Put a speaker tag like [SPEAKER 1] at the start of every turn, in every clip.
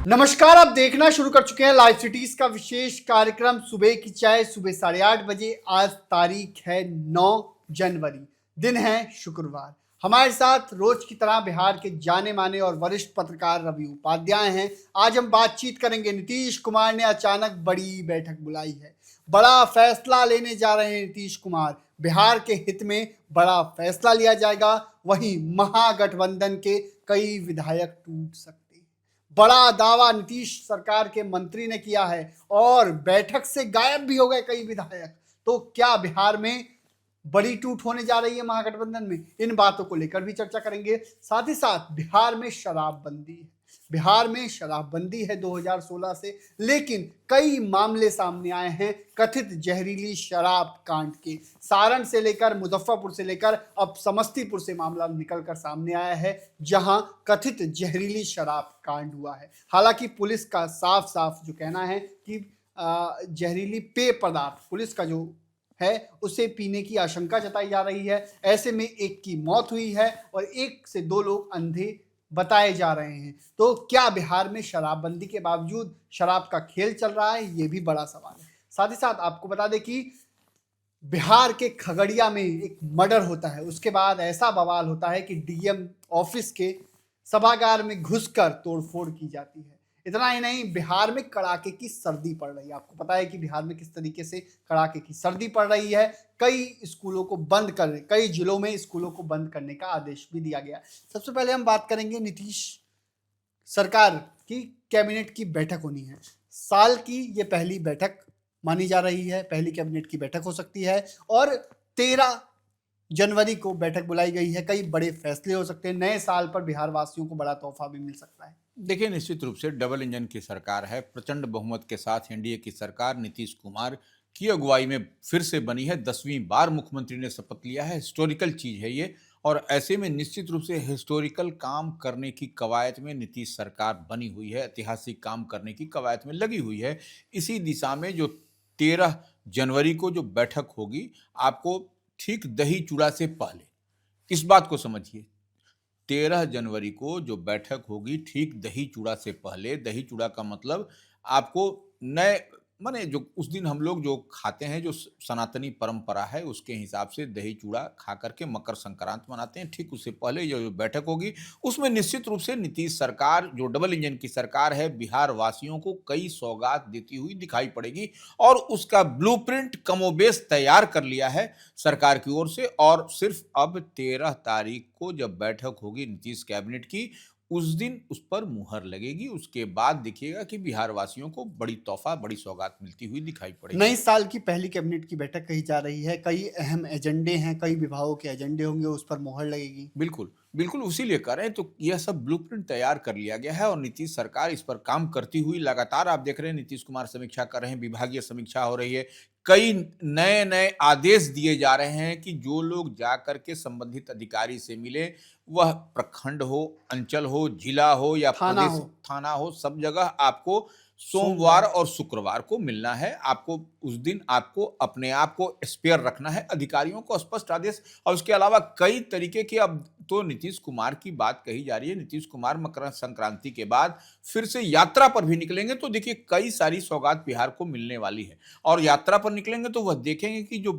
[SPEAKER 1] नमस्कार, आप देखना शुरू कर चुके हैं लाइव सिटीज का विशेष कार्यक्रम सुबह की चाय। सुबह 8:30 बजे। आज तारीख है 9 जनवरी, दिन है शुक्रवार। हमारे साथ रोज की तरह बिहार के जाने माने और वरिष्ठ पत्रकार रवि उपाध्याय हैं। आज हम बातचीत करेंगे। नीतीश कुमार ने अचानक बड़ी बैठक बुलाई है। बड़ा फैसला लेने जा रहे हैं नीतीश कुमार। बिहार के हित में बड़ा फैसला लिया जाएगा। वहीं महागठबंधन के कई विधायक टूट सकते हैं। बड़ा दावा नीतीश सरकार के मंत्री ने किया है और बैठक से गायब भी हो गए कई विधायक। तो क्या बिहार में बड़ी टूट होने जा रही है महागठबंधन में? इन बातों को लेकर भी चर्चा करेंगे। साथ ही साथ बिहार में शराबबंदी है। बिहार में शराबबंदी है 2016 से, लेकिन कई मामले सामने आए हैं कथित जहरीली शराब कांड के। सारण से लेकर मुजफ्फरपुर से लेकर अब समस्तीपुर से मामला निकलकर सामने आया है, जहां कथित जहरीली शराब कांड हुआ है। हालांकि पुलिस का साफ साफ जो कहना है कि जहरीली पेय पदार्थ पुलिस का जो है उसे पीने की आशंका जताई जा रही है। ऐसे में एक की मौत हुई है और एक से दो लोग अंधे बताए जा रहे हैं। तो क्या बिहार में शराबबंदी के बावजूद शराब का खेल चल रहा है? ये भी बड़ा सवाल है। साथ ही साथ आपको बता दें कि बिहार के खगड़िया में एक मर्डर होता है, उसके बाद ऐसा बवाल होता है कि डीएम ऑफिस के सभागार में घुसकर तोड़फोड़ की जाती है। इतना ही नहीं, बिहार में कड़ाके की सर्दी पड़ रही है। आपको पता है कि बिहार में किस तरीके से कड़ाके की सर्दी पड़ रही है। कई स्कूलों को बंद कर कई जिलों में स्कूलों को बंद करने का आदेश भी दिया गया। सबसे पहले हम बात करेंगे नीतीश सरकार की कैबिनेट की बैठक होनी है। साल की ये पहली बैठक मानी जा रही है, पहली कैबिनेट की बैठक हो सकती है और 13 जनवरी को बैठक बुलाई गई है। कई बड़े फैसले हो सकते हैं। नए साल पर बिहार वासियों को बड़ा तोहफा भी मिल सकता है।
[SPEAKER 2] देखिए, निश्चित रूप से डबल इंजन की सरकार है। प्रचंड बहुमत के साथ एनडीए की सरकार नीतीश कुमार की अगुवाई में फिर से बनी है। 10वीं बार मुख्यमंत्री ने शपथ लिया है। हिस्टोरिकल चीज है ये। और ऐसे में निश्चित रूप से हिस्टोरिकल काम करने की कवायद में नीतीश सरकार बनी हुई है। ऐतिहासिक काम करने की कवायद में लगी हुई है। इसी दिशा में जो 13 जनवरी को जो बैठक होगी, आपको ठीक दही चूड़ा से पहले इस बात को समझिए। 13 जनवरी को जो बैठक होगी, ठीक दही चूड़ा से पहले। दही चूड़ा का मतलब आपको नए माने जो उस दिन हम लोग जो खाते हैं, जो सनातनी परंपरा है, उसके हिसाब से दही चूड़ा खा करके मकर संक्रांति मनाते हैं। ठीक उससे पहले ये जो बैठक होगी, उसमें निश्चित रूप से नीतीश सरकार जो डबल इंजन की सरकार है, बिहार वासियों को कई सौगात देती हुई दिखाई पड़ेगी। और उसका ब्लूप्रिंट कमोबेश तैयार कर लिया है सरकार की ओर से। और सिर्फ अब 13 तारीख को जब बैठक होगी नीतीश कैबिनेट की, उस दिन उस पर मुहर लगेगी। उसके बाद देखिएगा कि बिहार वासियों को बड़ी तोहफा, बड़ी सौगात मिलती हुई दिखाई पड़ेगी।
[SPEAKER 1] नई साल की पहली कैबिनेट की बैठक कही जा रही है। कई अहम एजेंडे हैं, कई विभागों के एजेंडे होंगे, उस पर मुहर लगेगी।
[SPEAKER 2] बिल्कुल, बिल्कुल उसी लिए कर रहे हैं। तो यह सब ब्लूप्रिंट तैयार कर लिया गया है और नीतीश सरकार इस पर काम करती हुई लगातार आप देख रहे हैं, नीतीश कुमार समीक्षा कर रहे हैं, विभागीय समीक्षा हो रही है। कई नए-नए आदेश दिए जा रहे हैं कि जो लोग जाकर के संबंधित अधिकारी से मिले, वह प्रखंड हो, अंचल हो, जिला हो या
[SPEAKER 1] थाना
[SPEAKER 2] प्रदेश
[SPEAKER 1] हो,
[SPEAKER 2] थाना हो, सब जगह आपको सोमवार
[SPEAKER 1] सोमवार।
[SPEAKER 2] और शुक्रवार को मिलना है। आपको उस दिन आपको अपने आप को स्पेयर रखना है। अधिकारियों को स्पष्ट आदेश। और उसके अलावा कई तरीके के अब तो नीतीश कुमार की बात कही जा रही है। नीतीश कुमार मकर संक्रांति के बाद फिर से यात्रा पर भी निकलेंगे। तो देखिए, कई सारी सौगात बिहार को मिलने वाली है। और यात्रा पर निकलेंगे तो वह देखेंगे कि जो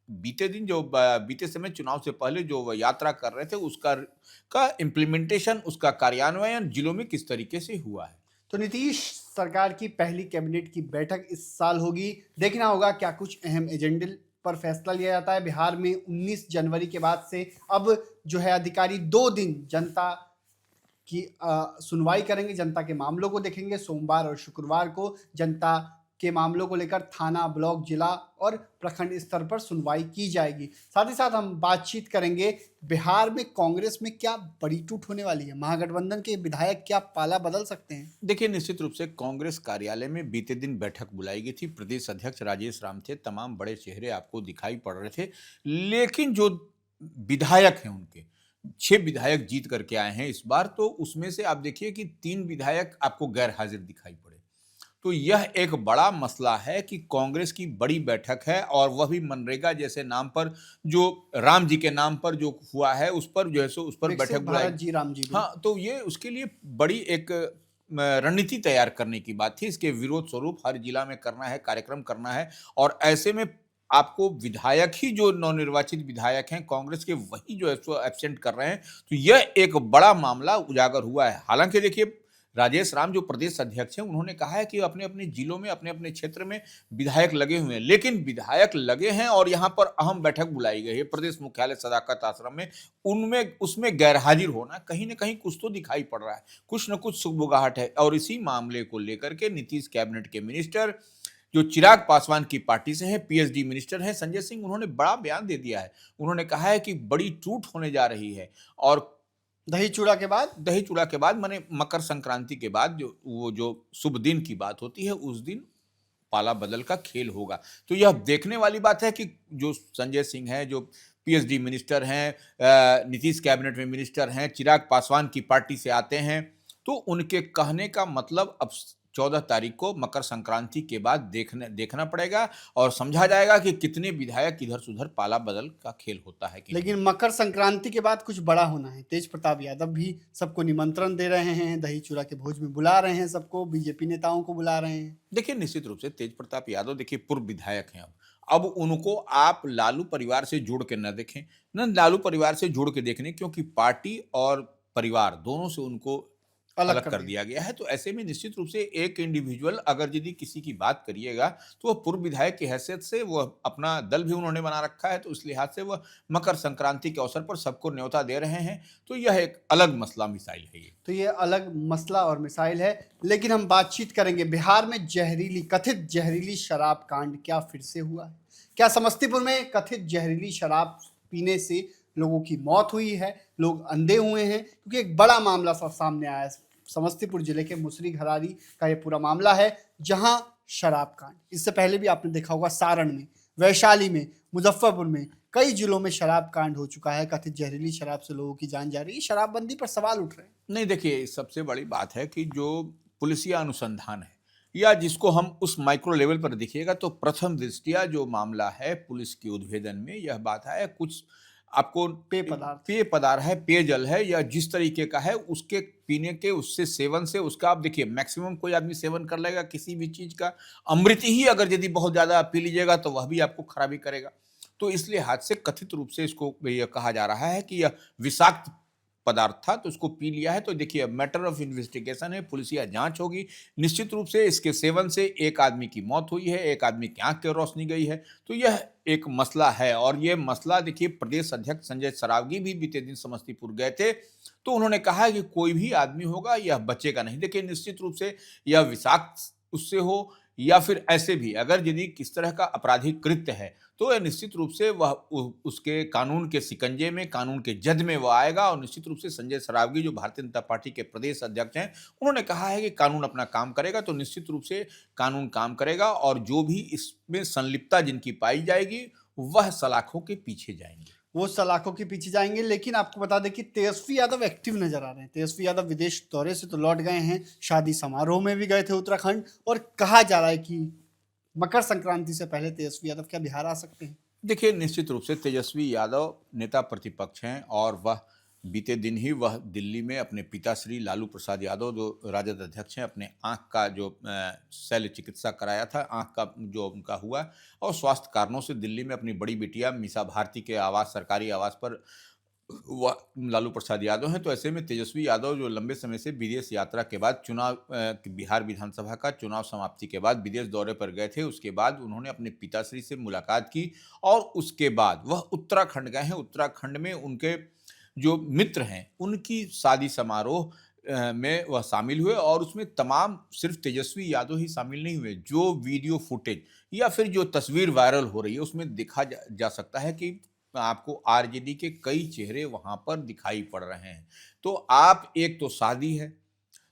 [SPEAKER 2] बीते दिन जो बीते समय चुनाव से पहले जो वह यात्रा कर रहे थे, उसका इम्प्लीमेंटेशन, उसका कार्यान्वयन जिलों में किस तरीके से हुआ है।
[SPEAKER 1] तो नीतीश सरकार की पहली कैबिनेट की बैठक इस साल होगी। देखना होगा क्या कुछ अहम एजेंडे पर फैसला लिया जाता है। बिहार में 19 जनवरी के बाद से अब जो है अधिकारी 2 दिन जनता की सुनवाई करेंगे, जनता के मामलों को देखेंगे। सोमवार और शुक्रवार को जनता के मामलों को लेकर थाना, ब्लॉक, जिला और प्रखंड स्तर पर सुनवाई की जाएगी। साथ ही साथ हम बातचीत करेंगे बिहार में कांग्रेस में क्या बड़ी टूट होने वाली है। महागठबंधन के विधायक क्या पाला बदल सकते हैं?
[SPEAKER 2] देखिए, निश्चित रूप से कांग्रेस कार्यालय में बीते दिन बैठक बुलाई गई थी। प्रदेश अध्यक्ष राजेश राम थे। तमाम बड़े चेहरे आपको दिखाई पड़ रहे थे। लेकिन जो विधायक हैं, उनके 6 विधायक जीत करके आए हैं इस बार। तो उसमें से आप देखिए कि 3 विधायक आपको गैर हाजिर दिखाई पड़े। तो यह एक बड़ा मसला है कि कांग्रेस की बड़ी बैठक है और वह भी मनरेगा जैसे नाम पर, जो राम जी के नाम पर जो हुआ है, उस पर जो है सो उस पर
[SPEAKER 1] विकसित
[SPEAKER 2] बैठक बुलाई।
[SPEAKER 1] भारत जी, राम जी।
[SPEAKER 2] हाँ, तो ये उसके लिए बड़ी एक रणनीति तैयार करने की बात थी। इसके विरोध स्वरूप हर जिला में करना है, कार्यक्रम करना है और ऐसे में आपको विधायक ही जो नवनिर्वाचित विधायक हैं कांग्रेस के, वही जो है सो एब्सेंट कर रहे हैं। तो यह एक बड़ा मामला उजागर हुआ है। हालांकि देखिए, राजेश राम जो प्रदेश अध्यक्ष हैं, उन्होंने कहा है कि अपने अपने जिलों में, अपने अपने क्षेत्र में विधायक लगे हुए हैं, लेकिन विधायक लगे हैं और यहाँ पर अहम बैठक बुलाई गई है प्रदेश मुख्यालय सदाकत आश्रम में, उनमें उसमें गैरहाजिर होना कहीं ना कहीं कुछ तो दिखाई पड़ रहा है, कुछ न कुछ सुगबुगाहट है। और इसी मामले को लेकर के नीतीश कैबिनेट के मिनिस्टर जो चिराग पासवान की पार्टी से है, पीएचडी मिनिस्टर है संजय सिंह, उन्होंने बड़ा बयान दे दिया है। उन्होंने कहा है कि बड़ी टूट होने जा रही है और
[SPEAKER 1] दही चूड़ा के बाद
[SPEAKER 2] दही चूड़ा के बाद, माने मकर संक्रांति के बाद जो शुभ दिन की बात होती है, उस दिन पाला बदल का खेल होगा। तो यह देखने वाली बात है कि जो संजय सिंह है, जो पीएचडी मिनिस्टर हैं, नीतीश कैबिनेट में मिनिस्टर हैं, चिराग पासवान की पार्टी से आते हैं, तो उनके कहने का मतलब अब 14 तारीख को मकर संक्रांति के बाद देखना पड़ेगा और समझा जाएगा कि कितने विधायक इधर से उधर पाला बदल का खेल होता है कि
[SPEAKER 1] लेकिन मकर संक्रांति के बाद कुछ बड़ा होना है। तेज प्रताप यादव भी सबको निमंत्रण दे रहे हैं, दही चूड़ा के भोज में बुला रहे हैं, सबको बीजेपी नेताओं को बुला रहे हैं।
[SPEAKER 2] देखिए, निश्चित रूप से तेज प्रताप यादव देखिए पूर्व विधायक हैं। अब उनको आप लालू परिवार से जोड़ के न देखें, न लालू परिवार से जोड़ के देखने, क्योंकि पार्टी और परिवार दोनों से उनको अलग कर दिया गया है। तो ऐसे में निश्चित रूप से एक इंडिविजुअल अगर यदि किसी की बात करिएगा, तो वह पूर्व विधायक की हैसियत से, वह अपना दल भी उन्होंने बना रखा है, तो इस लिहाज से वह मकर संक्रांति के अवसर पर सबको न्योता दे रहे हैं। तो यह एक अलग मसला मिसाइल है ये।
[SPEAKER 1] तो ये अलग मसला और मिसाइल है। लेकिन हम बातचीत करेंगे, बिहार में कथित जहरीली शराब कांड क्या फिर से हुआ है? क्या समस्तीपुर में कथित जहरीली शराब पीने से लोगों की मौत हुई है, लोग अंधे हुए हैं? क्योंकि एक बड़ा मामला सामने आया है। समस्तीपुर जिले के मुसरी घरारी का ये पूरा मामला है, जहां शराब कांड, इससे पहले भी आपने देखा होगा सारण में, वैशाली में, मुजफ्फरपुर में, कई जिलों में शराब कांड हो चुका है। कथित जहरीली शराब से लोगों की जान जा रही है। शराबबंदी पर सवाल उठ रहे हैं।
[SPEAKER 2] नहीं, देखिए, सबसे बड़ी बात है कि जो पुलिसिया अनुसंधान है, या जिसको हम उस माइक्रो लेवल पर देखिएगा, तो प्रथम दृष्टिया जो मामला है पुलिस के उद्भेदन में, यह बात है कुछ आपको पेय पदार्थ है, पेयजल है, या जिस तरीके का है उसके पीने के, उससे सेवन से, उसका आप देखिए मैक्सिमम कोई आदमी सेवन कर लेगा किसी भी चीज का। अमृत ही अगर यदि बहुत ज्यादा पी लीजिएगा तो वह भी आपको खराबी करेगा। तो इसलिए हाथ से कथित रूप से इसको यह कहा जा रहा है कि यह विषाक्त पदार्थ था, तो उसको पी लिया है। तो देखिए, मैटर ऑफ इन्वेस्टिगेशन है, पुलिसिया जांच होगी। निश्चित रूप से इसके सेवन से एक आदमी की मौत हुई है, एक आदमी की आंख की रोशनी गई है। तो यह एक मसला है और यह मसला देखिए, प्रदेश अध्यक्ष संजय सरावगी भी बीते दिन समस्तीपुर गए थे, तो उन्होंने कहा कि कोई भी आदमी होगा यह बचेगा नहीं। देखिए, निश्चित रूप से यह विषाक्त उससे हो या फिर ऐसे भी, अगर यदि किस तरह का आपराधिक कृत्य है, तो यह निश्चित रूप से वह उसके कानून के शिकंजे में, कानून के जद में वह आएगा। और निश्चित रूप से संजय सरावगी जो भारतीय जनता पार्टी के प्रदेश अध्यक्ष हैं, उन्होंने कहा है कि कानून अपना काम करेगा। तो निश्चित रूप से कानून काम करेगा और जो भी इसमें संलिप्तता जिनकी पाई जाएगी, वह सलाखों के पीछे जाएंगे।
[SPEAKER 1] वो सलाखों के पीछे जाएंगे। लेकिन आपको बता दें कि तेजस्वी यादव एक्टिव नजर आ रहे हैं। तेजस्वी यादव विदेश दौरे से तो लौट गए हैं, शादी समारोह में भी गए थे उत्तराखंड, और कहा जा रहा है कि मकर संक्रांति से पहले तेजस्वी यादव क्या बिहार आ सकते हैं?
[SPEAKER 2] देखिए, निश्चित रूप से तेजस्वी यादव नेता प्रतिपक्ष हैं और वह बीते दिन ही वह दिल्ली में अपने पिताश्री लालू प्रसाद यादव जो राजद अध्यक्ष हैं, अपने आंख का जो शल्य चिकित्सा कराया था, आंख का जो उनका हुआ, और स्वास्थ्य कारणों से दिल्ली में अपनी बड़ी बिटिया मीसा भारती के आवास, सरकारी आवास पर वह लालू प्रसाद यादव हैं। तो ऐसे में तेजस्वी यादव जो लंबे समय से विदेश यात्रा के बाद बिहार विधानसभा का चुनाव समाप्ति के बाद विदेश दौरे पर गए थे, उसके बाद उन्होंने अपने पिताश्री से मुलाकात की और उसके बाद वह उत्तराखंड गए हैं। उत्तराखंड में उनके जो मित्र हैं, उनकी शादी समारोह में वह शामिल हुए और उसमें तमाम सिर्फ तेजस्वी यादव ही शामिल नहीं हुए। जो वीडियो फुटेज या फिर जो तस्वीर वायरल हो रही है, उसमें देखा जा सकता है कि आपको आरजेडी के कई चेहरे वहां पर दिखाई पड़ रहे हैं। तो आप, एक तो शादी है,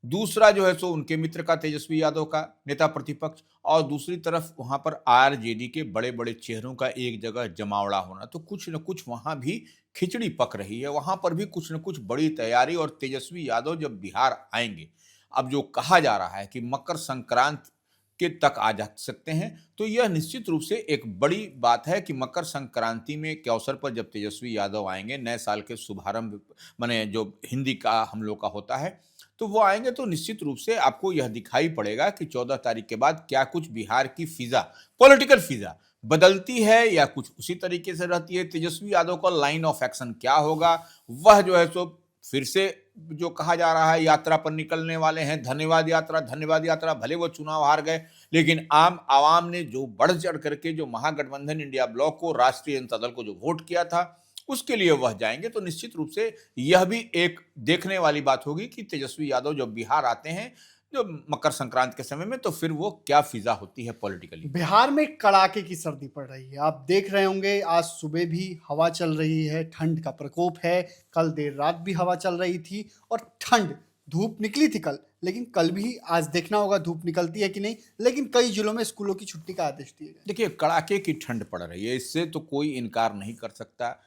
[SPEAKER 2] दूसरा जो है सो उनके मित्र का, तेजस्वी यादव का, नेता प्रतिपक्ष, और दूसरी तरफ वहां पर आरजेडी के बड़े बड़े चेहरों का एक जगह जमावड़ा होना। तो कुछ न कुछ वहां भी खिचड़ी पक रही है, वहां पर भी कुछ न कुछ बड़ी तैयारी। और तेजस्वी यादव जब बिहार आएंगे, अब जो कहा जा रहा है कि मकर संक्रांति के तक आ जा सकते हैं, तो यह निश्चित रूप से एक बड़ी बात है कि मकर संक्रांति में के अवसर पर जब तेजस्वी यादव आएंगे, नए साल के शुभारंभ, माने जो हिंदी का हम लोग का होता है, तो वो आएंगे तो निश्चित रूप से आपको यह दिखाई पड़ेगा कि 14 तारीख के बाद क्या कुछ बिहार की फिजा, पॉलिटिकल फिजा बदलती है या कुछ उसी तरीके से रहती है। तेजस्वी यादव का लाइन ऑफ एक्शन क्या होगा, वह जो है सो फिर से जो कहा जा रहा है यात्रा पर निकलने वाले हैं, धन्यवाद यात्रा, भले वो चुनाव हार गए लेकिन आम आवाम ने जो बढ़ चढ़ करके जो महागठबंधन इंडिया ब्लॉक को, राष्ट्रीय जनता दल को जो वोट किया था उसके लिए वह जाएंगे। तो निश्चित रूप से यह भी एक देखने वाली बात होगी कि तेजस्वी यादव जब बिहार आते हैं जो मकर संक्रांति के समय में, तो फिर वो क्या फिजा होती है पॉलिटिकली।
[SPEAKER 1] बिहार में कड़ाके की सर्दी पड़ रही है, आप देख रहे होंगे आज सुबह भी हवा चल रही है, ठंड का प्रकोप है। कल देर रात भी हवा चल रही थी और ठंड, धूप निकली थी कल, लेकिन कल भी आज देखना होगा धूप निकलती है कि नहीं। लेकिन कई जिलों में स्कूलों की छुट्टी का आदेश दिए गए।
[SPEAKER 2] देखिए, कड़ाके की ठंड पड़ रही है, इससे तो कोई इनकार नहीं कर सकता।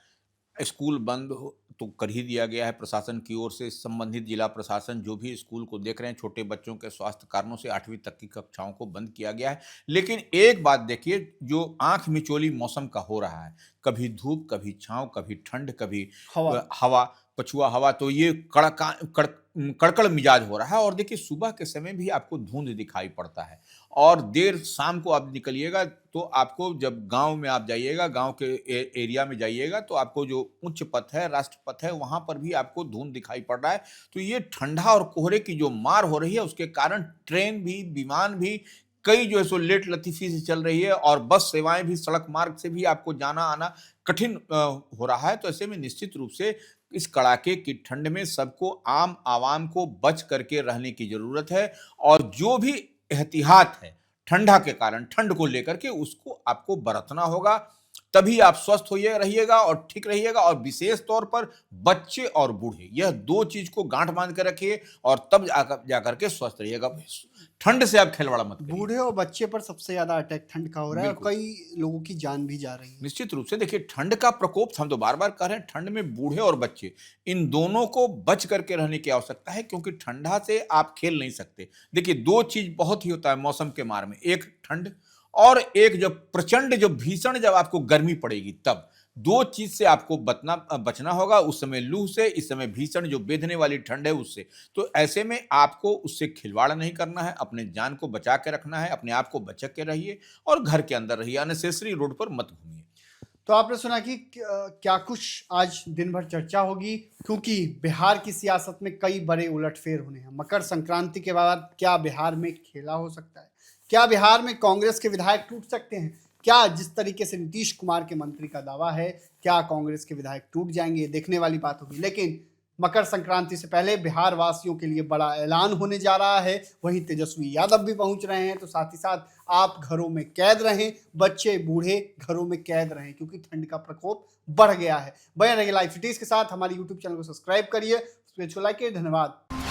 [SPEAKER 2] स्कूल बंद तो कर ही दिया गया है प्रशासन की ओर से। संबंधित जिला प्रशासन जो भी स्कूल को देख रहे हैं, छोटे बच्चों के स्वास्थ्य कारणों से 8वीं तक की कक्षाओं को बंद किया गया है। लेकिन एक बात देखिए, जो आंख मिचौली मौसम का हो रहा है, कभी धूप, कभी छांव, कभी ठंड, कभी हवा, पछुआ हवा, तो ये कड़कड़ मिजाज हो रहा है। और देखिए, सुबह के समय भी आपको धुंध दिखाई पड़ता है और देर शाम को आप निकलिएगा तो आपको, जब गांव में आप जाइएगा, गांव के एरिया में जाइएगा, तो आपको जो उच्च पथ है, राष्ट्र पथ है, वहां पर भी आपको धुंध दिखाई पड़ रहा है। तो ये ठंडा और कोहरे की जो मार हो रही है उसके कारण ट्रेन भी, विमान भी कई जो है सो लेट लतीफी से चल रही है और बस सेवाएं भी, सड़क मार्ग से भी आपको जाना आना कठिन हो रहा है। तो ऐसे में निश्चित रूप से इस कड़ाके की ठंड में सबको, आम आवाम को बच करके रहने की जरूरत है और जो भी एहतियात है ठंडा के कारण, ठंड को लेकर के, उसको आपको बरतना होगा। तभी आप स्वस्थ होइए रहिएगा और ठीक रहिएगा। और विशेष तौर पर बच्चे और बूढ़े, यह दो चीज को गांठ बांध के रखिए और तब जाकर के स्वस्थ रहिएगा। ठंड से आप खिलवाड़ मत करिए।
[SPEAKER 1] बूढ़े और बच्चे पर सबसे ज्यादा अटैक ठंड का हो रहा है और कई लोगों की जान भी जा रही है।
[SPEAKER 2] निश्चित रूप से देखिए, ठंड का प्रकोप, हम तो बार बार कह रहे हैं, ठंड में बूढ़े और बच्चे, इन दोनों को बच करके रहने की आवश्यकता है, क्योंकि ठंडा से आप खेल नहीं सकते। देखिए, दो चीज बहुत ही होता है मौसम के मार में, एक ठंड और एक जब प्रचंड, जब भीषण, जब आपको गर्मी पड़ेगी, तब दो चीज से आपको बचना होगा। उस समय लू से, इस समय भीषण जो बेधने वाली ठंड है उससे। तो ऐसे में आपको उससे खिलवाड़ नहीं करना है, अपने जान को बचा के रखना है, अपने आप को बचा के रहिए और घर के अंदर रहिए, अननेसेसरी रोड पर मत घूमिए।
[SPEAKER 1] तो आपने सुना कि क्या कुछ आज दिन भर चर्चा होगी, क्योंकि बिहार की सियासत में कई बड़े उलटफेर होने हैं। मकर संक्रांति के बाद क्या बिहार में खेला हो सकता है? क्या बिहार में कांग्रेस के विधायक टूट सकते हैं? क्या जिस तरीके से नीतीश कुमार के मंत्री का दावा है, क्या कांग्रेस के विधायक टूट जाएंगे? देखने वाली बात होगी। लेकिन मकर संक्रांति से पहले बिहार वासियों के लिए बड़ा ऐलान होने जा रहा है। वहीं तेजस्वी यादव भी पहुंच रहे हैं। तो साथ ही साथ आप घरों में कैद रहें, बच्चे बूढ़े घरों में कैद रहें, क्योंकि ठंड का प्रकोप बढ़ गया है। बने रहिए लाइव सिटीज के साथ। हमारे यूट्यूब चैनल को सब्सक्राइब करिए, उस पर लाइक करिए। धन्यवाद।